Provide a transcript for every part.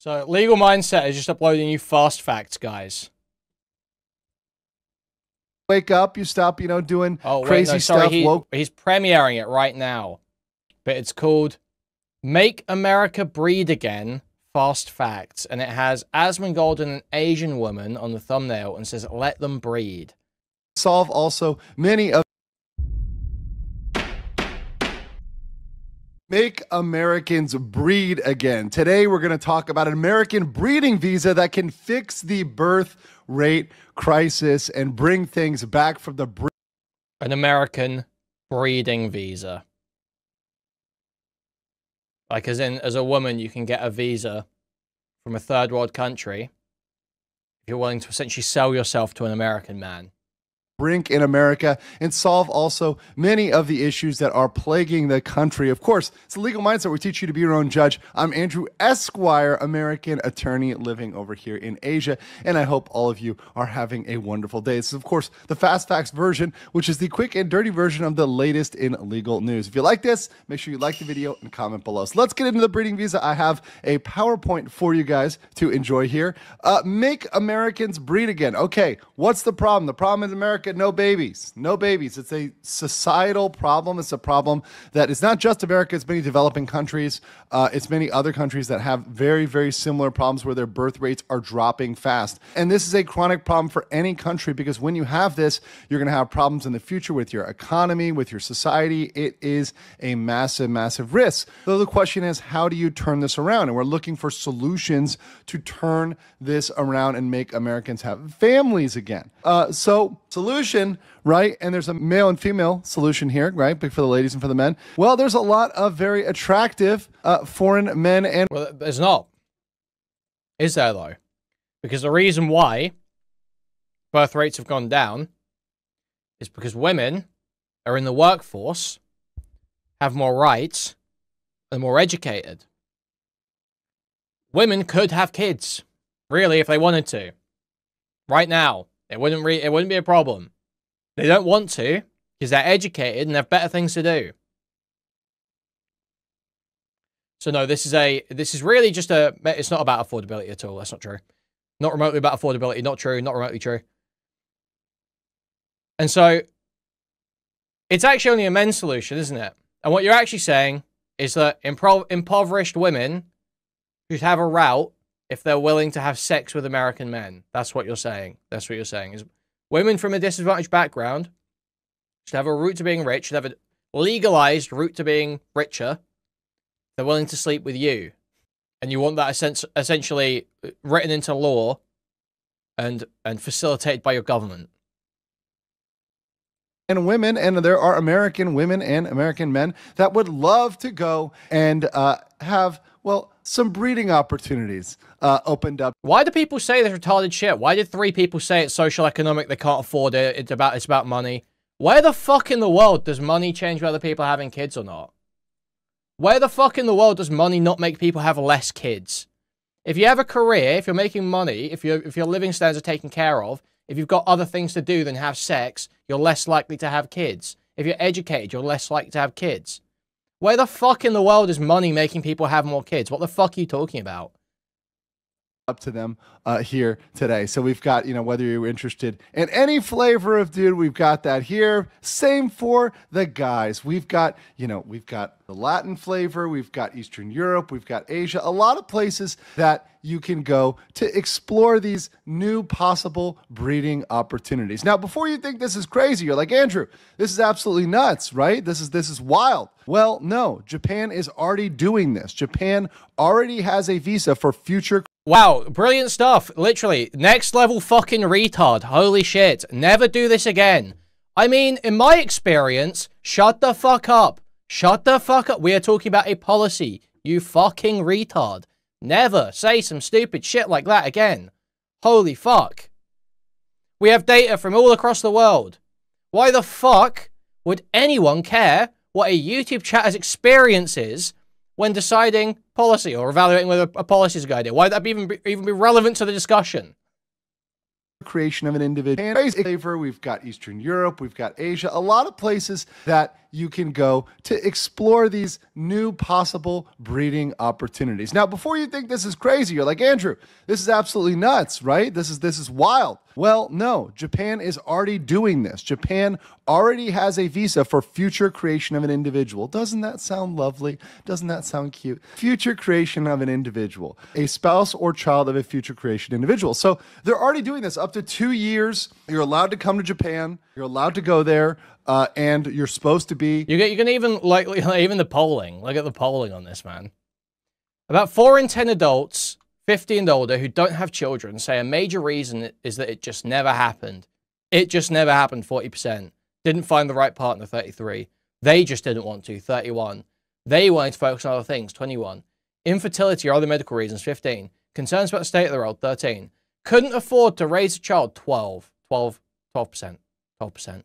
So, Legal Mindset is just uploading you fast facts, guys. Wake up, you stop, you know, doing crazy stuff. He's premiering it right now. But it's called Make America Breed Again, Fast Facts. And it has Asmongold and an Asian woman on the thumbnail and says, let them breed. Solve also many of Make Americans Breed Again. Today, we're going to talk about an American breeding visa that can fix the birth rate crisis and bring things back from the An American breeding visa. Like, as in, as a woman, you can get a visa from a third world country if you're willing to essentially sell yourself to an American man. Brink in America and solve also many of the issues that are plaguing the country. Of course, it's the Legal Mindset. We teach you to be your own judge. I'm Andrew Esquire, American attorney living over here in Asia, and I hope all of you are having a wonderful day. This is, of course, the Fast Facts version, which is the quick and dirty version of the latest in legal news. If you like this, make sure you like the video and comment below. So let's get into the breeding visa. I have a PowerPoint for you guys to enjoy here. Make Americans breed again. Okay, what's the problem? The problem in America, no babies. No babies. It's a societal problem. It's a problem that is not just America. It's many developing countries. It's many other countries that have very, very similar problems where their birth rates are dropping fast. And this is a chronic problem for any country because when you have this, you're going to have problems in the future with your economy, with your society. It is a massive, massive risk. So the question is, how do you turn this around? And we're looking for solutions to turn this around and make Americans have families again. So solution, right? And there's a male and female solution here, right? Big for the ladies and for the men. Well, there's a lot of very attractive foreign men and... Well, there's not. Is there, though? Because the reason why birth rates have gone down is because women are in the workforce, have more rights, and more educated. Women could have kids, really, if they wanted to. Right now. It wouldn't be a problem. They don't want to because they're educated and have better things to do. So no, this is really just it's not about affordability at all. That's not true. Not remotely about affordability. Not true. Not remotely true. And so it's actually only a men's solution, isn't it? And what you're actually saying is that impoverished women should have a route if they're willing to have sex with American men. That's what you're saying. That's what you're saying. Is women from a disadvantaged background should have a route to being rich, should have a legalized route to being richer. They're willing to sleep with you. And you want that essentially written into law and facilitated by your government. And women, and there are American women and American men that would love to go and have, well, some breeding opportunities opened up. Why do people say this retarded shit? Why did 3 people say it's social economic, they can't afford it, it's about money? Where the fuck in the world does money change whether people are having kids or not? Where the fuck in the world does money not make people have less kids? If you have a career, if you're making money, if your living standards are taken care of, if you've got other things to do than have sex, you're less likely to have kids. If you're educated, you're less likely to have kids. Where the fuck in the world is money making people have more kids? What the fuck are you talking about? Up to them here today. So we've got, you know, whether you're interested in any flavor of dude, we've got that here. Same for the guys. We've got, you know, we've got the Latin flavor, we've got Eastern Europe, we've got Asia, a lot of places that you can go to explore these new possible breeding opportunities. Now, before you think this is crazy, you're like, Andrew, this is absolutely nuts, right? This is wild. Well, no, Japan is already doing this. Japan already has a visa for future. Wow, brilliant stuff. Literally, next level fucking retard. Holy shit. Never do this again. I mean, in my experience, shut the fuck up. Shut the fuck up. We are talking about a policy. You fucking retard. Never say some stupid shit like that again. Holy fuck. We have data from all across the world. Why the fuck would anyone care what a YouTube chatter's experience is when deciding policy or evaluating whether a policy is a good idea? Why would that even be relevant to the discussion? Creation of an individual flavor. We've got Eastern Europe, we've got Asia, a lot of places that you can go to explore these new possible breeding opportunities. Now, before you think this is crazy, you're like, Andrew, this is absolutely nuts, right? This is wild. Well, no, Japan is already doing this. Japan already has a visa for future creation of an individual. Doesn't that sound lovely? Doesn't that sound cute? Future creation of an individual, a spouse or child of a future creation individual. So they're already doing this up to 2 years. You're allowed to come to Japan. You're allowed to go there. And you're supposed to be. You can even like even the polling. Look at the polling on this, man. About 4 in 10 adults 50 and older who don't have children say a major reason is that it just never happened. It just never happened, 40%. Didn't find the right partner, 33. They just didn't want to, 31. They wanted to focus on other things, 21. Infertility or other medical reasons, 15. Concerns about the state of the world, 13. Couldn't afford to raise a child, 12%. 12%.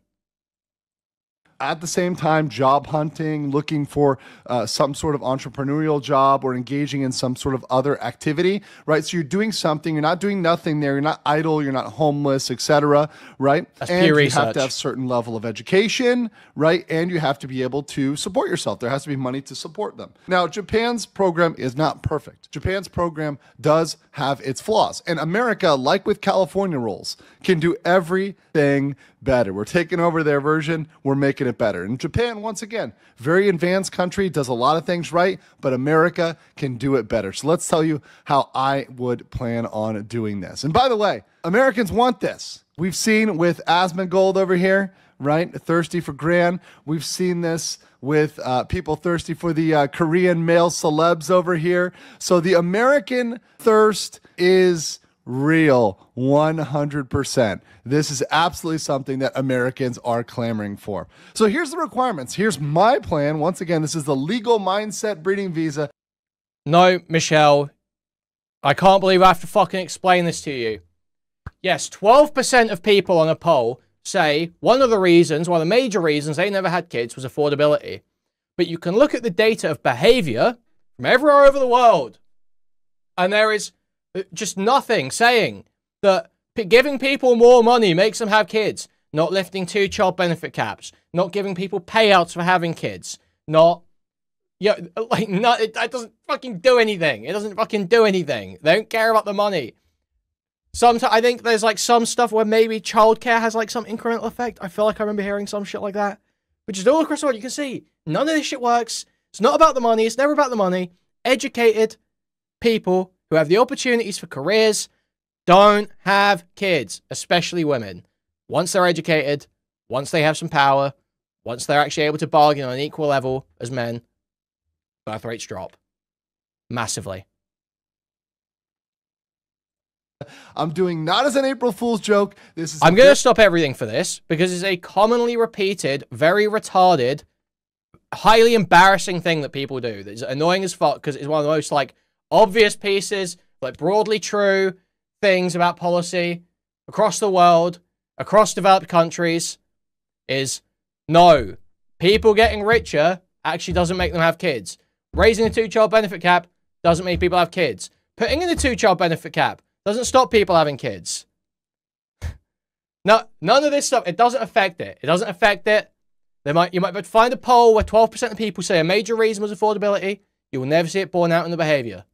At the same time, job hunting, looking for some sort of entrepreneurial job or engaging in some sort of other activity, right? So you're doing something, you're not doing nothing there, you're not idle, you're not homeless, etc., right? That's and pure you research. have to have a certain level of education, right? And you have to be able to support yourself. There has to be money to support them. Now, Japan's program is not perfect. Japan's program does have its flaws. And America, like with California rules, can do everything better. We're taking over their version. We're making it better. And Japan, once again, very advanced country, does a lot of things right, but America can do it better. So let's tell you how I would plan on doing this. And by the way, Americans want this. We've seen with Asmongold over here, right? Thirsty for Gran. We've seen this with people thirsty for the Korean male celebs over here. So the American thirst is real, 100%. This is absolutely something that Americans are clamoring for. So here's the requirements. Here's my plan. Once again, this is the Legal Mindset breeding visa. No, Michelle, I can't believe I have to fucking explain this to you. Yes, 12% of people on a poll say one of the major reasons they never had kids was affordability. But you can look at the data of behavior from everywhere over the world, and there is just nothing saying that giving people more money makes them have kids. Not lifting 2 child benefit caps. Not giving people payouts for having kids. Not, it doesn't fucking do anything. It doesn't fucking do anything. They don't care about the money. Sometimes I think there's like some stuff where maybe childcare has like some incremental effect. I feel like I remember hearing some shit like that. But just all across the world, you can see none of this shit works. It's not about the money. It's never about the money. Educated people who have the opportunities for careers don't have kids, especially women. Once they're educated, once they have some power, once they're actually able to bargain on an equal level as men, birth rates drop massively. I'm doing not as an April Fool's joke. I'm going to stop everything for this because it's a commonly repeated, very retarded, highly embarrassing thing that people do. That's annoying as fuck because it's one of the most like obvious pieces, like broadly true things about policy across the world, across developed countries, is no, people getting richer actually doesn't make them have kids. Raising a 2-child benefit cap doesn't make people have kids. Putting in a 2-child benefit cap doesn't stop people having kids. No, none of this stuff, it doesn't affect it. It doesn't affect it. You might find a poll where 12% of people say a major reason was affordability. You will never see it borne out in the behavior.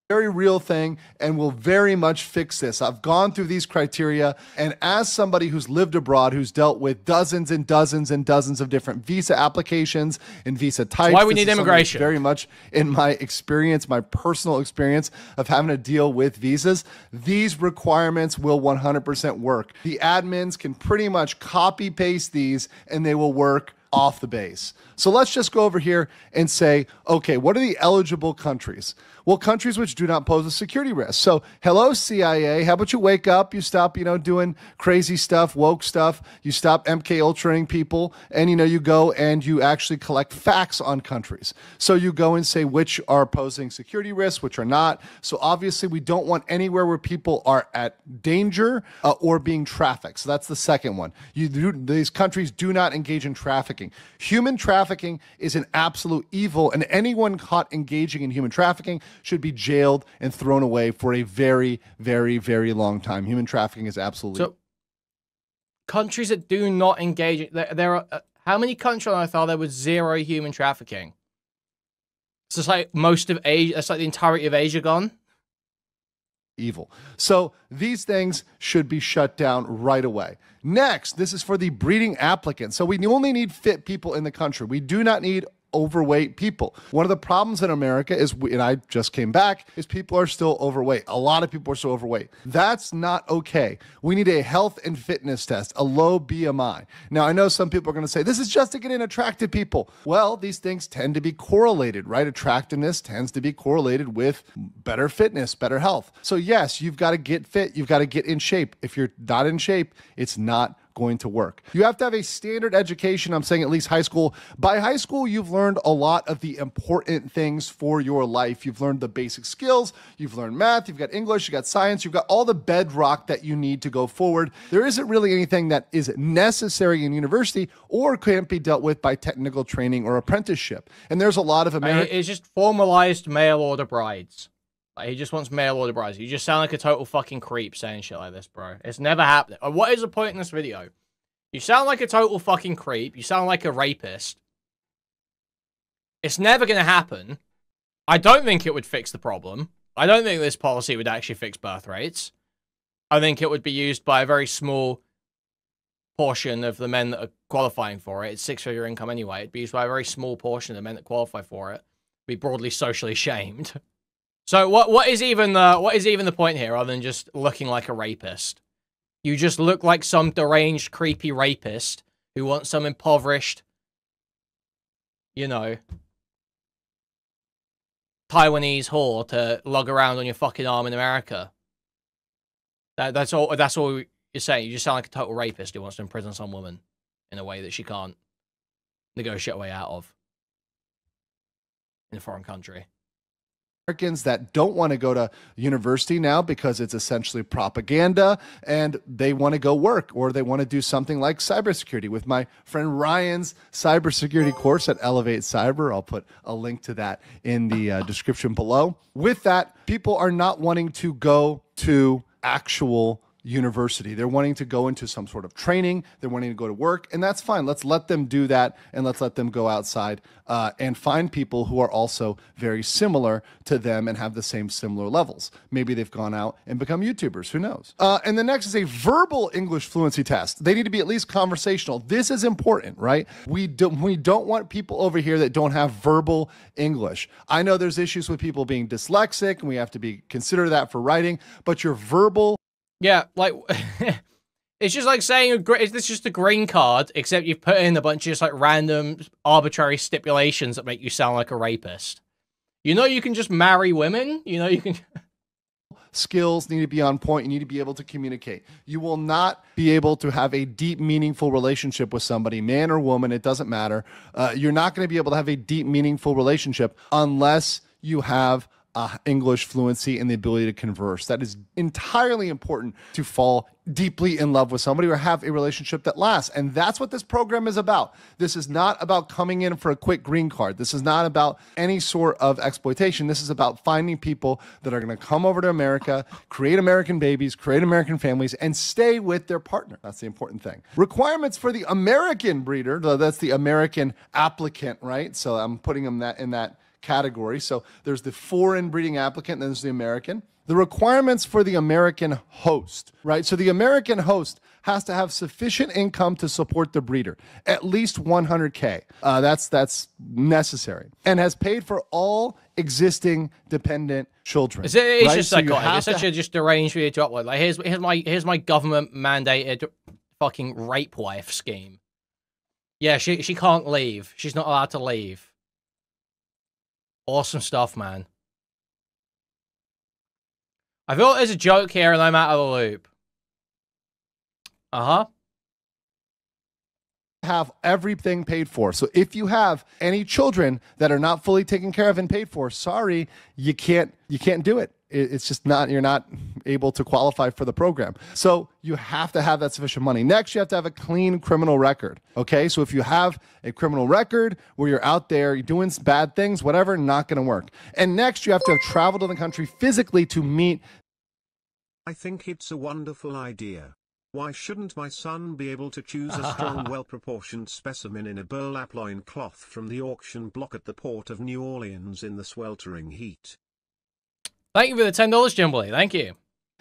Very real thing and will very much fix this. I've gone through these criteria, and as somebody who's lived abroad, who's dealt with dozens and dozens and dozens of different visa applications and visa types. That's why we need immigration. Very much in my experience, my personal experience of having to deal with visas, these requirements will 100% work. The admins can pretty much copy paste these and they will work off the base. So let's just go over here and say, okay, what are the eligible countries? Well, countries which do not pose a security risk. So, hello, CIA. How about you wake up? You stop, doing crazy stuff, woke stuff. You stop MK Ultraing people, and you go and you actually collect facts on countries. So you go and say which are posing security risks, which are not. So obviously, we don't want anywhere where people are at danger or being trafficked. So that's the second one. These countries do not engage in trafficking. Human trafficking is an absolute evil, and anyone caught engaging in human trafficking should be jailed and thrown away for a very, very, very long time. Human trafficking is absolutely Countries that do not engage, there are, how many countries on Earth are there with zero human trafficking? It's just like most of Asia, it's like the entirety of Asia gone. Evil. So these things should be shut down right away. Next, this is for the breeding applicant. So we only need fit people in the country. We do not need overweight people. One of the problems in America is, and I just came back, is people are still overweight. A lot of people are still overweight. That's not okay. We need a health and fitness test, a low BMI. Now, I know some people are going to say, this is just to get in attractive people. Well, these things tend to be correlated, right? Attractiveness tends to be correlated with better fitness, better health. So yes, you've got to get fit. You've got to get in shape. If you're not in shape, it's not going to work. You have to have a standard education. I'm saying at least high school. By high school, you've learned a lot of the important things for your life. You've learned the basic skills. You've learned math. You've got English. You've got science. You've got all the bedrock that you need to go forward. There isn't really anything that is necessary in university or can't be dealt with by technical training or apprenticeship. And there's a lot of American... It's just formalized mail order brides. Like, he just wants mail order brides. You just sound like a total fucking creep saying shit like this, bro. It's never happening. What is the point in this video? You sound like a total fucking creep. You sound like a rapist. It's never going to happen. I don't think it would fix the problem. I don't think this policy would actually fix birth rates. I think it would be used by a very small portion of the men that are qualifying for it. It's six-figure income anyway. It'd be used by a very small portion of the men that qualify for it. Be broadly socially shamed. So what is even the point here other than just looking like a rapist? You just look like some deranged, creepy rapist who wants some impoverished, you know, Taiwanese whore to lug around on your fucking arm in America. That's all you're saying. You just sound like a total rapist who wants to imprison some woman in a way that she can't negotiate a way out of in a foreign country. Americans that don't want to go to university now because it's essentially propaganda and they want to go work or they want to do something like cybersecurity. With my friend Ryan's cybersecurity course at Elevate Cyber, I'll put a link to that in the description below. With that, people are not wanting to go to actual university. They're wanting to go into some sort of training. They're wanting to go to work, and that's fine. Let's let them do that, and let's let them go outside and find people who are also very similar to them and have the same similar levels. Maybe they've gone out and become YouTubers. Who knows? And the next is a verbal English fluency test. They need to be at least conversational. This is important, right? We don't want people over here that don't have verbal English. I know there's issues with people being dyslexic, and we have to consider that for writing, but your verbal... Yeah, like, it's just like saying, is this just a green card, except you've put in a bunch of just like random arbitrary stipulations that make you sound like a rapist. You know you can just marry women? You know you can... Skills need to be on point. You need to be able to communicate. You will not be able to have a deep, meaningful relationship with somebody, man or woman, it doesn't matter. You're not going to be able to have a deep, meaningful relationship unless you have English fluency and the ability to converse. That is entirely important to fall deeply in love with somebody or have a relationship that lasts. And that's what this program is about. This is not about coming in for a quick green card. This is not about any sort of exploitation. This is about finding people that are going to come over to America, create American babies, create American families, and stay with their partner. That's the important thing. Requirements for the American breeder. That's the American applicant, right? So I'm putting them in that category. So there's the foreign breeding applicant, and then there's the American. The requirements for the American host, right? So the American host has to have sufficient income to support the breeder, at least $100K. That's necessary, and has paid for all existing dependent children. It's right? Just psychotic. It's such a just deranged video to upload. Like here's my government mandated fucking rape wife scheme. Yeah, she can't leave. She's not allowed to leave. Awesome stuff, man. I feel like there's a joke here and I'm out of the loop. Have everything paid for. So if you have any children that are not fully taken care of and paid for, sorry, you can't do it. It's just not, you're not able to qualify for the program. So you have to have that sufficient money. Next, you have to have a clean criminal record. Okay, so if you have a criminal record where you're out there, you're doing bad things, whatever, not going to work. And next, you have to have traveled to the country physically to meet. I think it's a wonderful idea. Why shouldn't my son be able to choose a strong, well-proportioned specimen in a burlap loincloth from the auction block at the port of New Orleans in the sweltering heat? Thank you for the $10, Jimbley. Thank you.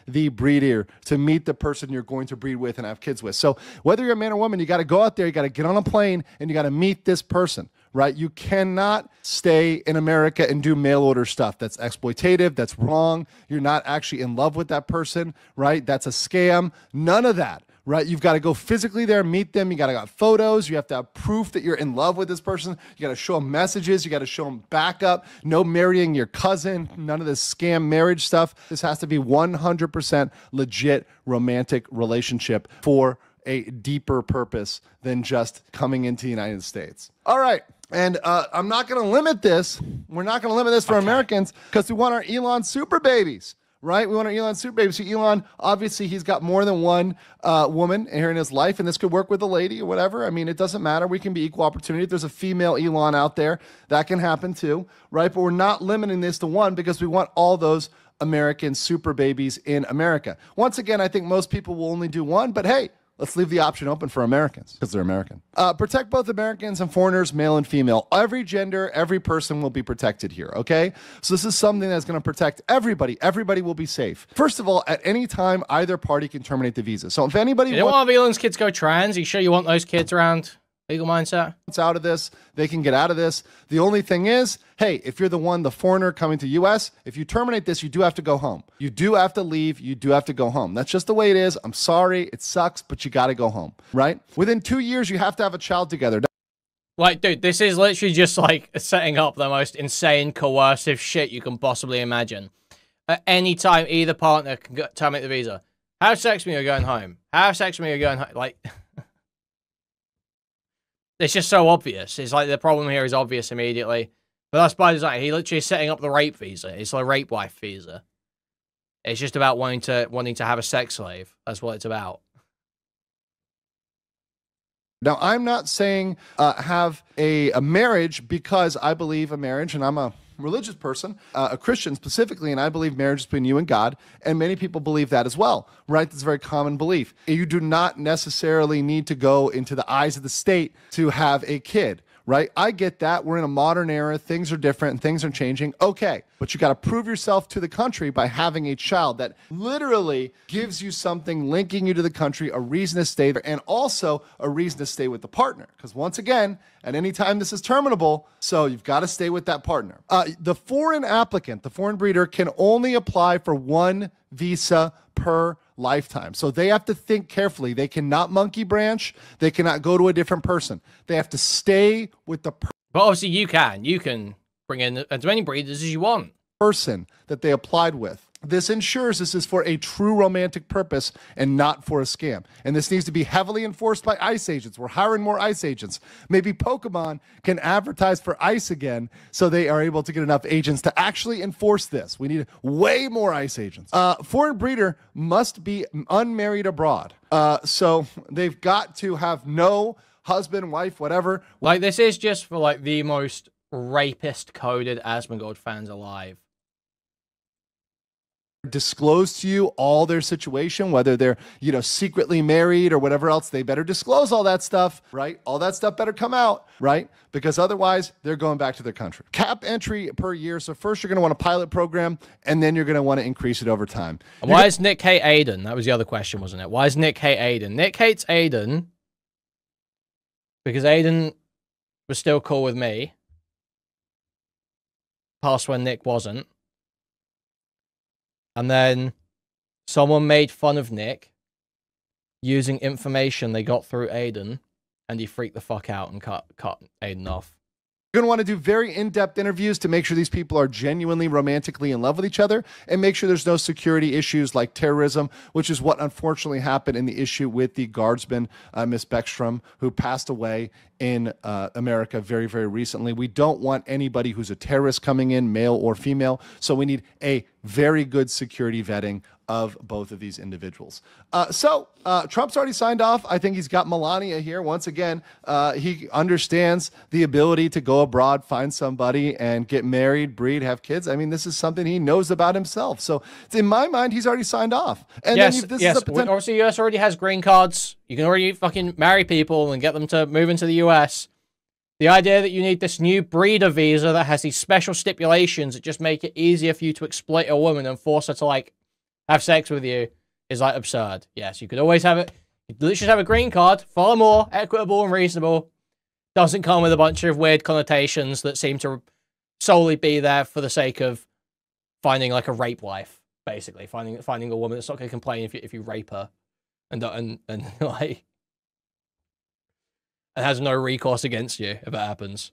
The breeder to meet the person you're going to breed with and have kids with. So whether you're a man or woman, you got to go out there, you got to get on a plane, and you got to meet this person, right? You cannot stay in America and do mail order stuff. That's exploitative. That's wrong. You're not actually in love with that person, right? That's a scam. None of that. Right? You've got to go physically there, meet them. You got to have photos. You have to have proof that you're in love with this person. You got to show them messages. You got to show them backup. No marrying your cousin. None of this scam marriage stuff. This has to be 100% legit romantic relationship for a deeper purpose than just coming into the United States. All right. And I'm not going to limit this. We're not going to limit this for Americans because we want our Elon super babies. Right? We want our Elon super baby. So Elon, obviously, he's got more than one woman here in his life, and this could work with a lady or whatever. I mean, it doesn't matter. We can be equal opportunity. If there's a female Elon out there, that can happen too, right? But we're not limiting this to one because we want all those American super babies in America. Once again, I think most people will only do one, but hey, let's leave the option open for Americans because they're American. Protect both Americans and foreigners, male and female. Every gender, every person will be protected here, okay? So this is something that's going to protect everybody. Everybody will be safe. First of all, at any time, either party can terminate the visa. So if anybody You don't want Elon's kids go trans? You sure you want those kids around Legal Mindset? out of this, they can get out of this. The only thing is, hey, if you're the foreigner coming to U.S., if you terminate this, you do have to go home. You do have to leave. You do have to go home. That's just the way it is. I'm sorry. It sucks, but you got to go home, right? Within 2 years, you have to have a child together. Like, dude, this is literally just like setting up the most insane coercive shit you can possibly imagine. At any time, either partner can terminate the visa. Have sex with me or going home. Have sex with me or going home. Like... It's just so obvious. It's like the problem here is obvious immediately. But that's by design. He literally is setting up the rape visa. It's like a rape wife visa. It's just about wanting to have a sex slave. That's what it's about. Now, I'm not saying have a marriage because I believe a marriage, and I'm a religious person, a Christian specifically, and I believe marriage is between you and God, and many people believe that as well, right? That's a very common belief. You do not necessarily need to go into the eyes of the state to have a kid, right? I get that. We're in a modern era. Things are different and things are changing. Okay. But you got to prove yourself to the country by having a child that literally gives you something linking you to the country, a reason to stay there, and also a reason to stay with the partner. Because once again, at any time this is terminable, so you've got to stay with that partner. The foreign applicant, the foreign breeder, can only apply for one visa per lifetime. So they have to think carefully. They cannot monkey branch. They cannot go to a different person. They have to stay with the person. But obviously you can bring in as many breeders as you want. Person that they applied with. This ensures this is for a true romantic purpose and not for a scam. And this needs to be heavily enforced by ICE agents. We're hiring more ICE agents. Maybe Pokemon can advertise for ICE again so they are able to get enough agents to actually enforce this. We need way more ICE agents. Foreign breeder must be unmarried abroad. So they've got to have no husband, wife, whatever. Like, this is just for, like, the most rapist-coded Asmongold fans alive. Disclose to you all their situation, whether they're, secretly married or whatever else. They better disclose all that stuff, right? All that stuff better come out, right? Because otherwise they're going back to their country. Cap entry per year. So first you're going to want a pilot program, and then you're going to want to increase it over time. And why does Nick hate Aiden? That was the other question, wasn't it? Why does Nick hate Aiden? Nick hates Aiden because Aiden was still cool with me past when Nick wasn't. And then someone made fun of Nick using information they got through Aiden, and he freaked the fuck out and cut Aiden off. You're going to want to do very in-depth interviews to make sure these people are genuinely romantically in love with each other, and make sure there's no security issues like terrorism, which is what unfortunately happened in the issue with the guardsman, Miss Beckstrom, who passed away in America very, very recently. We don't want anybody who's a terrorist coming in, male or female. So we need a very good security vetting of both of these individuals. Trump's already signed off. I think he's got Melania here. Once again, he understands the ability to go abroad, find somebody, and get married, breed, have kids. I mean, this is something he knows about himself. So in my mind, he's already signed off. And yes, then yes. Is a potential. Obviously, the US already has green cards. You can already fucking marry people and get them to move into the US. The idea that you need this new breeder visa that has these special stipulations that just make it easier for you to exploit a woman and force her to, like, have sex with you is, like, absurd. Yes, you could always have it. You literally just have a green card, far more equitable and reasonable. Doesn't come with a bunch of weird connotations that seem to solely be there for the sake of finding, like, a rape wife, basically. Finding a woman that's not going to complain if you rape her. And like... and has no recourse against you if it happens.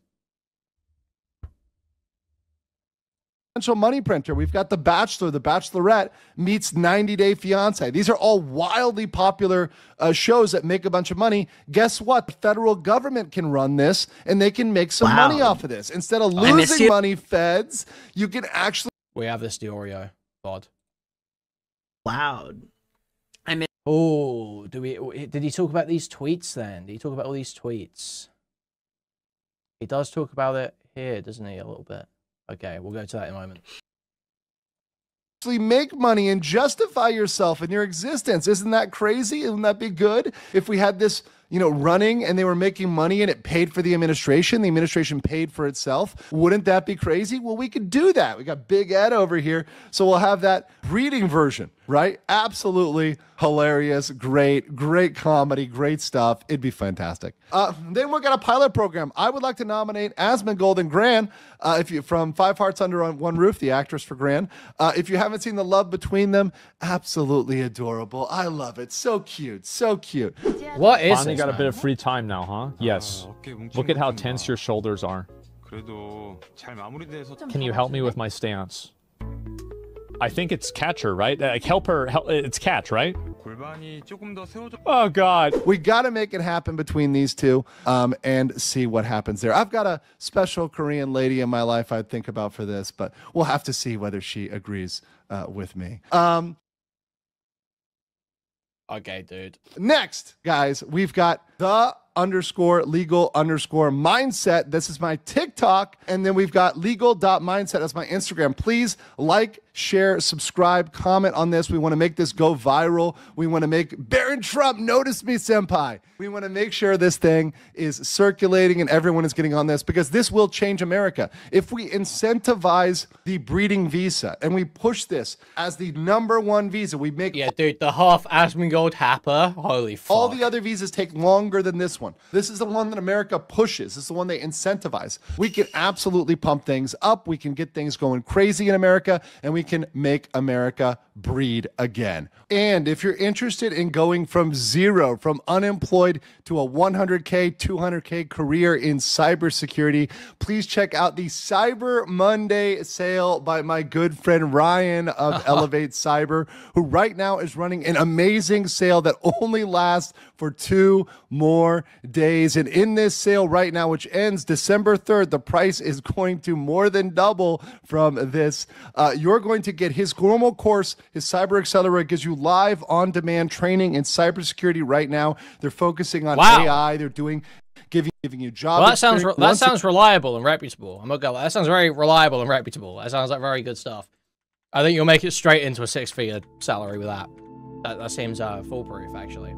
Potential money printer. We've got The Bachelor, The Bachelorette meets 90 Day Fiance. These are all wildly popular shows that make a bunch of money. Guess what? The federal government can run this and they can make some money off of this. Instead of losing money, feds, you can actually... We have this Diorio pod. Loud. Oh, did he talk about these tweets then? Did he talk about all these tweets? He does talk about it here, doesn't he, a little bit? Okay, we'll go to that in a moment. Make money and justify yourself and your existence. Isn't that crazy? Wouldn't that be good if we had this, you know, running and they were making money and it paid for the administration paid for itself? Wouldn't that be crazy? Well, we could do that. We got Big Ed over here, so we'll have that reading version, right? Absolutely hilarious, great comedy, great stuff. It'd be fantastic. Then we've got a pilot program. I would like to nominate Asmongold and Gran, from Five Hearts Under One Roof, the actress for Gran. If you haven't seen the love between them, absolutely adorable. I love it. So cute, so cute. What is Finally this, got a man? bit of free time now, huh? Yes. Look at how tense your shoulders are. Can you help me with my stance? I think it's catcher, right? Like it's catch, right? Oh God. We got to make it happen between these two and see what happens there. I've got a special Korean lady in my life I'd think about for this, but we'll have to see whether she agrees with me. Okay, dude. Next, guys, we've got _legal_mindset. This is my TikTok. And then we've got legal.mindset as my Instagram. Please like, share, subscribe, comment on this. We want to make this go viral. We want to make Baron Trump notice me, senpai. We want to make sure this thing is circulating and everyone is getting on this because this will change America. If we incentivize the breeding visa and we push this as the #1 visa, we make... Yeah, dude, the half Asmongold Happer. Holy fuck. All the other visas take longer than this one. This is the one that America pushes. This is the one they incentivize. We can absolutely pump things up. We can get things going crazy in America, and we can make America breed again. And if you're interested in going from zero, from unemployed to a 100K, 200K career in cybersecurity, please check out the Cyber Monday sale by my good friend Ryan of Elevate Cyber, who right now is running an amazing sale that only lasts for 2 more days. And in this sale right now, which ends December 3rd, the price is going to more than double from this. You're going to get his normal course, his Cyber Accelerator, gives you live on-demand training in cybersecurity right now. They're focusing on AI. They're giving you job. Well, that sounds reliable and reputable. I'm not gonna lie. That sounds very reliable and reputable. That sounds like very good stuff. I think you'll make it straight into a 6-figure salary with that. That seems foolproof, actually.